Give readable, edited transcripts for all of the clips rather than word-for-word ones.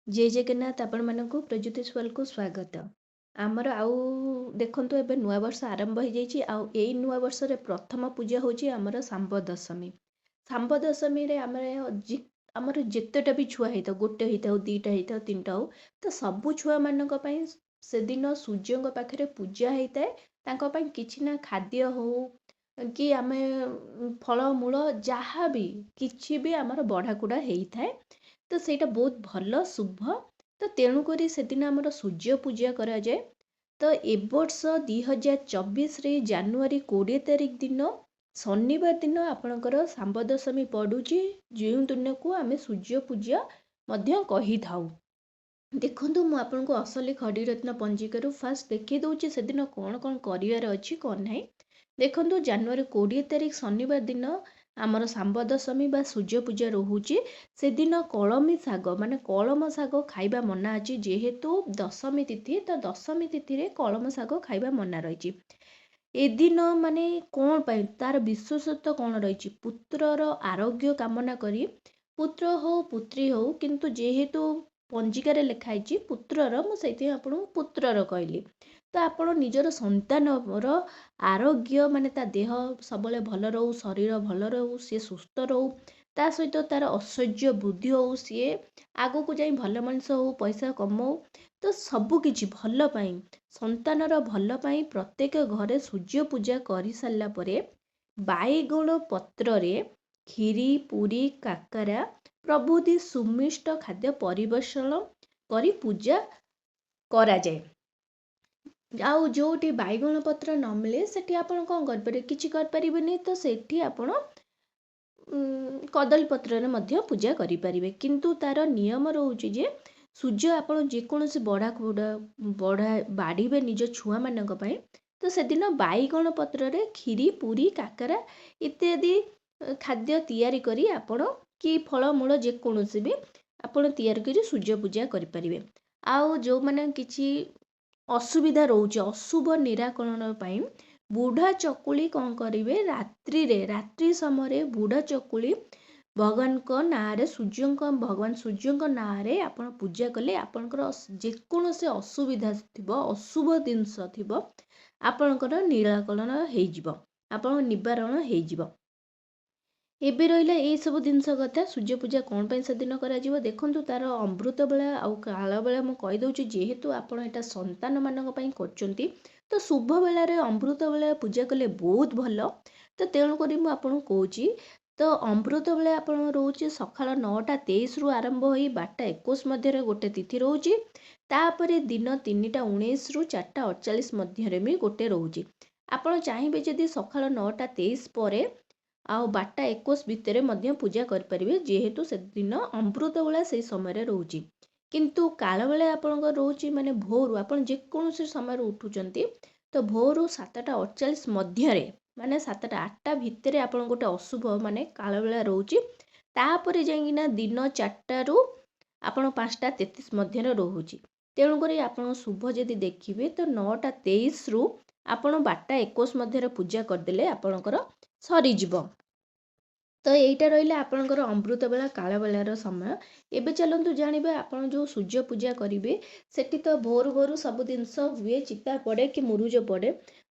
जय जगन्नाथ आपण मानक प्रज्योतिष वाल को स्वागत। आमर आउ देखंतु एबे नुआ वर्ष आरंभ हो जाइछि आउ एई नुआ वर्ष रे प्रथम पूजा होछि आमर सांब दशमी। सांब दशमी रे आमर जेतेटा भी छुआ हेता गोटे हेता दीटा हेता तीनटा हो तो सबु छुआ मानक पई से दिन सूर्यंक पाखरे पूजा हेताए तांको पई किछि ना खाद्य हो कि आमे फल मूल जहाँ भी किछि भी आमर बढाकुडा हेइथाए तो ସେଇଟା ବହୁତ ଭଲ ଶୁଭ। ତ ତେଣୁକରି ସେଦିନ ଆମର ସୂର୍ଯ୍ୟ ପୂଜା କରାଯାଏ। ତ ଏ ବର୍ଷ 2024ରେ ଜାନୁଆରୀ 20 ତାରିଖ ଦିନ ଶନିବାର ଦିନ ଆପଣଙ୍କର ଶାମ୍ବ ଦଶମୀ ପଡ଼ୁଛି, ଯେଉଁ ଦିନକୁ ଆମେ ସୂର୍ଯ୍ୟ ପୂଜା ମଧ୍ୟ କହିଥାଉ। ଦେଖନ୍ତୁ ମୁଁ ଆପଣଙ୍କୁ ଅସଲି ଖଡ଼ିରତ୍ନ ପଞ୍ଜିକାରୁ ଫାଷ୍ଟ ଦେଖେଇ ଦେଉଛି ସେଦିନ କ'ଣ କ'ଣ କରିବାର ଅଛି କ'ଣ ନାହିଁ। ଦେଖନ୍ତୁ ଜାନୁଆରୀ 20 ତାରିଖ ଶନିବାର ଦିନ ଆମର ଶାମ୍ବ ଦଶମୀ ବା ସୂର୍ଯ୍ୟ ପୂଜା ରହୁଛି। ସେଦିନ କଳମୀ ଶାଗ ମାନେ କଳମ ଶାଗ ଖାଇବା ମନା ଅଛି, ଯେହେତୁ ଦଶମୀ ତିଥି ତ ଦଶମୀ ତିଥିରେ କଳମ ଶାଗ ଖାଇବା ମନା ରହିଛି। ଏଦିନ ମାନେ କ'ଣ ପାଇଁ ତାର ବିଶେଷତ୍ୱ କ'ଣ ରହିଛି, ପୁତ୍ରର ଆରୋଗ୍ୟ କାମନା କରି ପୁତ୍ର ହଉ ପୁତ୍ରୀ ହଉ, କିନ୍ତୁ ଯେହେତୁ ପଞ୍ଜିକାରେ ଲେଖା ହେଇଛି ପୁତ୍ରର, ମୁଁ ସେଇଥିପାଇଁ ଆପଣଙ୍କୁ ପୁତ୍ରର କହିଲି। ତ ଆପଣ ନିଜର ସନ୍ତାନର ଆରୋଗ୍ୟ ମାନେ ତା ଦେହ ସବୁବେଳେ ଭଲ ରହୁ, ଶରୀର ଭଲ ରହୁ, ସିଏ ସୁସ୍ଥ ରହୁ, ତା ସହିତ ତାର ଐଶ୍ୱର୍ଯ୍ୟ ବୃଦ୍ଧି ହଉ, ସିଏ ଆଗକୁ ଯାଇ ଭଲ ମଣିଷ ହଉ, ପଇସା କମାଉ, ତ ସବୁ କିଛି ଭଲ ପାଇଁ, ସନ୍ତାନର ଭଲ ପାଇଁ ପ୍ରତ୍ୟେକ ଘରେ ସୂର୍ଯ୍ୟ ପୂଜା କରିସାରିଲା ପରେ ବାଇଗଣ ପତ୍ରରେ କ୍ଷୀରି ପୁରୀ କାକରା ପ୍ରଭୃତି ସୁମିଷ୍ଟ ଖାଦ୍ୟ ପରିବେଷଣ କରି ପୂଜା କରାଯାଏ। ଆଉ ଯେଉଁଠି ବାଇଗଣ ପତ୍ର ନ ମିଳେ ସେଠି ଆପଣ କ'ଣ କରିପାରିବେ, କିଛି କରିପାରିବେନି, ତ ସେଠି ଆପଣ କଦଳୀ ପତ୍ରରେ ମଧ୍ୟ ପୂଜା କରିପାରିବେ। କିନ୍ତୁ ତାର ନିୟମ ରହୁଛି ଯେ ସୂର୍ଯ୍ୟ ଆପଣ ଯେକୌଣସି ବାଢ଼ିବେ ନିଜ ଛୁଆମାନଙ୍କ ପାଇଁ, ତ ସେଦିନ ବାଇଗଣ ପତ୍ରରେ କ୍ଷୀରି ପୁରୀ କାକରା ଇତ୍ୟାଦି ଖାଦ୍ୟ ତିଆରି କରି ଆପଣ କି ଫଳମୂଳ ଯେକୌଣସି ବି ଆପଣ ତିଆରି କରି ସୂର୍ଯ୍ୟ ପୂଜା କରିପାରିବେ। ଆଉ ଯେଉଁମାନେ କିଛି ଅସୁବିଧା ରହୁଛି, ଅଶୁଭ ନିରାକରଣ ପାଇଁ ବୁଢ଼ା ଚକୁଳି କ'ଣ କରିବେ, ରାତ୍ରି ସମୟରେ ବୁଢ଼ା ଚକୁଳି ଭଗବାନଙ୍କ ନାଁରେ ଭଗବାନ ସୂର୍ଯ୍ୟଙ୍କ ନାଁରେ ଆପଣ ପୂଜା କଲେ ଆପଣଙ୍କର ଯେକୌଣସି ଅସୁବିଧା ଥିବ, ଅଶୁଭ ଜିନିଷ ଥିବ, ଆପଣଙ୍କର ନିରାକରଣ ହେଇଯିବ, ଆପଣଙ୍କ ନିବାରଣ ହେଇଯିବ। ଏବେ ରହିଲା ଏଇସବୁ ଜିନିଷ କଥା। ସୂର୍ଯ୍ୟ ପୂଜା କ'ଣ ପାଇଁ ସେଦିନ କରାଯିବ, ଦେଖନ୍ତୁ ତାର ଅମୃତ ବେଳା ଆଉ କାଳ ବେଳା ମୁଁ କହିଦେଉଛି। ଯେହେତୁ ଆପଣ ଏଇଟା ସନ୍ତାନମାନଙ୍କ ପାଇଁ କରୁଛନ୍ତି, ତ ଶୁଭ ବେଳାରେ ଅମୃତ ବେଳା ପୂଜା କଲେ ବହୁତ ଭଲ। ତ ତେଣୁକରି ମୁଁ ଆପଣଙ୍କୁ କହୁଛି, ତ ଅମୃତ ବେଳା ଆପଣଙ୍କ ରହୁଛି ସକାଳ 9ଟା 23ରୁ ଆରମ୍ଭ ହୋଇ 12ଟା 21 ମଧ୍ୟରେ ଗୋଟେ ତିଥି ରହୁଛି। ତାପରେ ଦିନ 3ଟା 19ରୁ 4ଟା 48 ମଧ୍ୟରେ ବି ଗୋଟେ ରହୁଛି। ଆପଣ ଚାହିଁବେ ଯଦି ସକାଳ 9ଟା 23 ପରେ ଆଉ 12ଟା 21 ଭିତରେ ମଧ୍ୟ ପୂଜା କରିପାରିବେ, ଯେହେତୁ ସେଦିନ ଅମୃତ ବେଳା ସେଇ ସମୟରେ ରହୁଛି। କିନ୍ତୁ କାଳବେଳେ ଆପଣଙ୍କର ରହୁଛି ମାନେ ଭୋରୁ, ଆପଣ ଯେକୌଣସି ସମୟରେ ଉଠୁଛନ୍ତି, ତ ଭୋରୁ 7ଟା 48 ମଧ୍ୟରେ ମାନେ 7ଟା 8ଟା ଭିତରେ ଆପଣ ଗୋଟେ ଅଶୁଭ ମାନେ କାଳବେଳା ରହୁଛି। ତାପରେ ଯାଇକିନା ଦିନ 4ଟାରୁ ଆପଣ 5ଟା 33 ମଧ୍ୟରେ ରହୁଛି। ତେଣୁକରି ଆପଣ ଶୁଭ ଯଦି ଦେଖିବେ ତ 9ଟା 23ରୁ ଆପଣ 12ଟା 21 ମଧ୍ୟରେ ପୂଜା କରିଦେଲେ ଆପଣଙ୍କର ସରିଯିବ। ତ ଏଇଟା ରହିଲା ଆପଣଙ୍କର ଅମୃତ ବେଳା କାଳବେଳାର ସମୟ। ଏବେ ଚାଲନ୍ତୁ ଜାଣିବା ଆପଣ ଯେଉଁ ସୂର୍ଯ୍ୟ ପୂଜା କରିବେ ସେଠି ତ ଭୋରୁ ସବୁ ଜିନିଷ ହୁଏ, ଚିତା ପଡ଼େ କି ମୁରୁଜ ପଡ଼େ।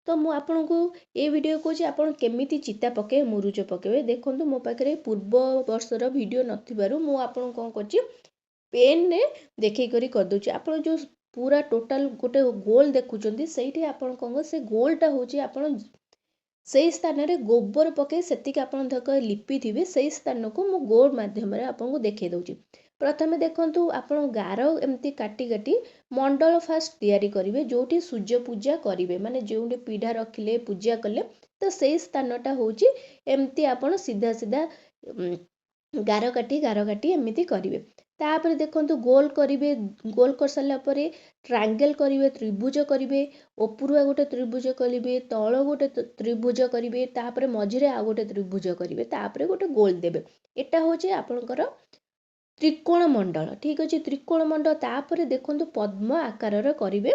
ତ ମୁଁ ଆପଣଙ୍କୁ ଏ ଭିଡ଼ିଓ କହୁଛି ଆପଣ କେମିତି ଚିତା ପକାଇ ମୁରୁଜ ପକାଇବେ। ଦେଖନ୍ତୁ ମୋ ପାଖରେ ପୂର୍ବ ବର୍ଷର ଭିଡ଼ିଓ ନଥିବାରୁ ମୁଁ ଆପଣଙ୍କୁ କ'ଣ କରୁଛି, ପେନ୍ରେ ଦେଖେଇ କରି କରିଦେଉଛି। ଆପଣ ଯେଉଁ ପୁରା ଟୋଟାଲ ଗୋଟେ ଗୋଲ ଦେଖୁଛନ୍ତି, ସେଇଠି ଆପଣ କ'ଣ, ସେ ଗୋଲଟା ହେଉଛି ଆପଣ ସେଇ ସ୍ଥାନରେ ଗୋବର ପକାଇ ସେତିକି ଆପଣ ଧକ ଲିପିଥିବେ, ସେଇ ସ୍ଥାନକୁ ମୁଁ ଗୋଲ ମାଧ୍ୟମରେ ଆପଣଙ୍କୁ ଦେଖେଇ ଦେଉଛି। ପ୍ରଥମେ ଦେଖନ୍ତୁ ଆପଣ ଗାର ଏମିତି କାଟି କାଟି ମଣ୍ଡଳ ଫାଷ୍ଟ ତିଆରି କରିବେ, ଯେଉଁଠି ସୂର୍ଯ୍ୟ ପୂଜା କରିବେ, ମାନେ ଯେଉଁଠି ପିଢ଼ା ରଖିଲେ ପୂଜା କଲେ, ତ ସେଇ ସ୍ଥାନଟା ହେଉଛି ଏମିତି ଆପଣ ସିଧା ଗାର କାଟି ଏମିତି କରିବେ। ତାପରେ ଦେଖନ୍ତୁ ଗୋଲ କରିବେ, ଗୋଲ କରିସାରିଲା ପରେ ଟ୍ରାଙ୍ଗେଲ କରିବେ, ତ୍ରିଭୁଜ କରିବେ, ଉପରୁଆ ଗୋଟେ ତ୍ରିଭୁଜ କରିବେ, ତଳ ଗୋଟେ ତ୍ରିଭୁଜ କରିବେ, ତାପରେ ମଝିରେ ଆଉ ଗୋଟେ ତ୍ରିଭୁଜ କରିବେ, ତାପରେ ଗୋଟେ ଗୋଲ ଦେବେ। ଏଟା ହେଉଛି ଆପଣଙ୍କର ତ୍ରିକୋଣ ମଣ୍ଡଳ। ଠିକ୍ ଅଛି, ତ୍ରିକୋଣ ମଣ୍ଡଳ। ତାପରେ ଦେଖନ୍ତୁ ପଦ୍ମ ଆକାରର କରିବେ।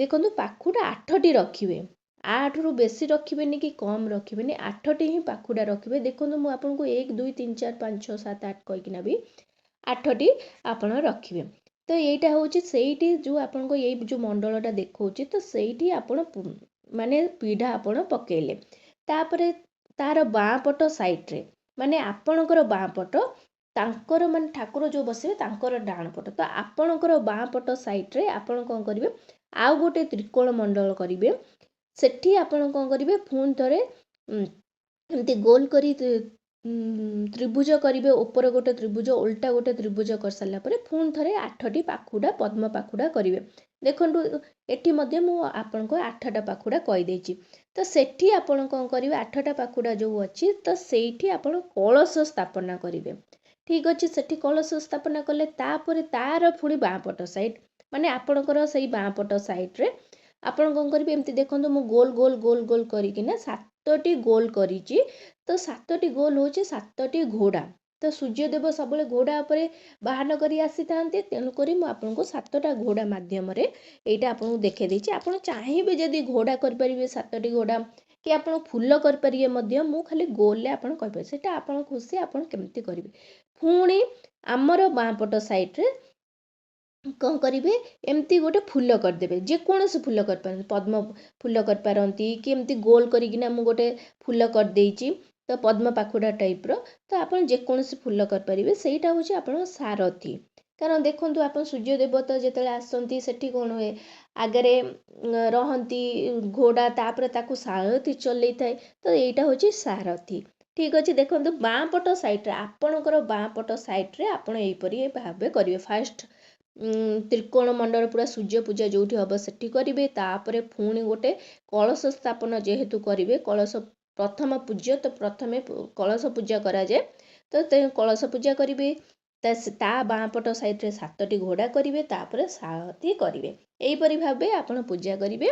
ଦେଖନ୍ତୁ ପାଖୁଡ଼ା 8ଟି ରଖିବେ, 8ରୁ ବେଶୀ ରଖିବେନି କି କମ୍ ରଖିବେନି, 8ଟି ହିଁ ପାଖୁଡ଼ା ରଖିବେ। ଦେଖନ୍ତୁ ମୁଁ ଆପଣଙ୍କୁ 1 2 3 4 5 6 7 8 କହିକିନା ବି 8ଟି ଆପଣ ରଖିବେ। तो यहीटा हूँ से जो आपको ये जो मंडलटा देखा तो से आपण माने पीढ़ा आपण पकेले तापर तार बाँ पट साइड्रे माने आपणकर बाँ पट तांकर माने ठाकुर जो बसवे तांकर डाण पट तो आपणकर बाँ पट साइड्रे आपण कौन करेंगे आउ गोटे त्रिकोण मंडल करेंगे सेठी आपण कौन करेंगे पुणी थे एमती गोल करी त्रिभुज करेंगे ऊपर गोटे त्रिभुज उल्टा गोटे त्रिभुज कर सारा पुणी थे 8टी पाखुड़ा पद्म पाखुड़ा करेंगे देखु एटी मध्य मु आपन को 8टा पाखुड़ा कहीदेची तो सेठी आपण कौन करेंगे 8टा पाखुड़ा जो अच्छी तो सेठी आपण कलश स्थापना करेंगे ठीक अच्छे सेठी कलश स्थापना कले तापर तार पुणी बाँपट साइड माने आपणकर से बाँपट साइड्रे आपण कौन करेंगे एमती देखो मु गोल गोल गोल गोल करना 7टी गोल करी तो 7टी गोल हूँ 7टी घोड़ा तो सूर्यदेव सब घोड़ा पर बाहन कर आसी था तेणुक आपको 7टा घोड़ा मध्यम यहाँ आपको देखे देती आप चाहिए जदि घोड़ा करेंगे 7टी घोड़ा कि आप फूल करेंगे मु खाली गोल आपड़ से आप खुशी आप केमती करेंगे पुणी आमर बाँपट साइड्रे कौन करेंगे एमती गोटे फूल करदे जेकोसी फूल कर पद्म फूल करपारती कि एमती गोल करना मु गोटे फूल करदेची तो पद्म पाखुड़ा टाइप्र तो आप जेकोसी फूल करेंगे सहीटा हूँ आप सारथी कारण देखो आप सूर्य देवता जिते आसती सेठी कौन हुए आगरे रहती घोड़ा तापर ताकू सारथी चल थाए तो यहाँ हूँ सारथी ठीक अच्छे देखो बाँपट साइड्रे आपणकर बाँपट साइड्रे आप भाव करेंगे फास्ट त्रिकोण मंडल पूरा सूर्य पूजा जो हम सेठी करेंगे तापर पुणी गोटे कलश स्थापन जेहेतु करेंगे कलश प्रथम पूज्य तो प्रथमे कलश पूजा करा जाए तो कलश पूजा करेंगे ता बाँपट साइड्रे 7टी घोड़ा करेंगे तापर सारथी करेंगे यहीपरि भाव आप पूजा करेंगे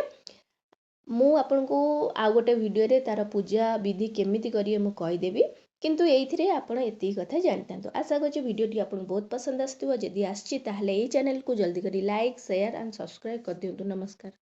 मु आपन को आ गोटे वीडियो तार पूजा विधि केमिति करिए मु कहीदेवी किंतु ये आपड़ एति कथा जानता आशा करछि वीडियोटी आपको बहुत पसंद आसुव जदि आछि ताहले ये चैनल को जल्दी करी लाइक शेयर एंड सब्सक्राइब कर दियंतु नमस्कार।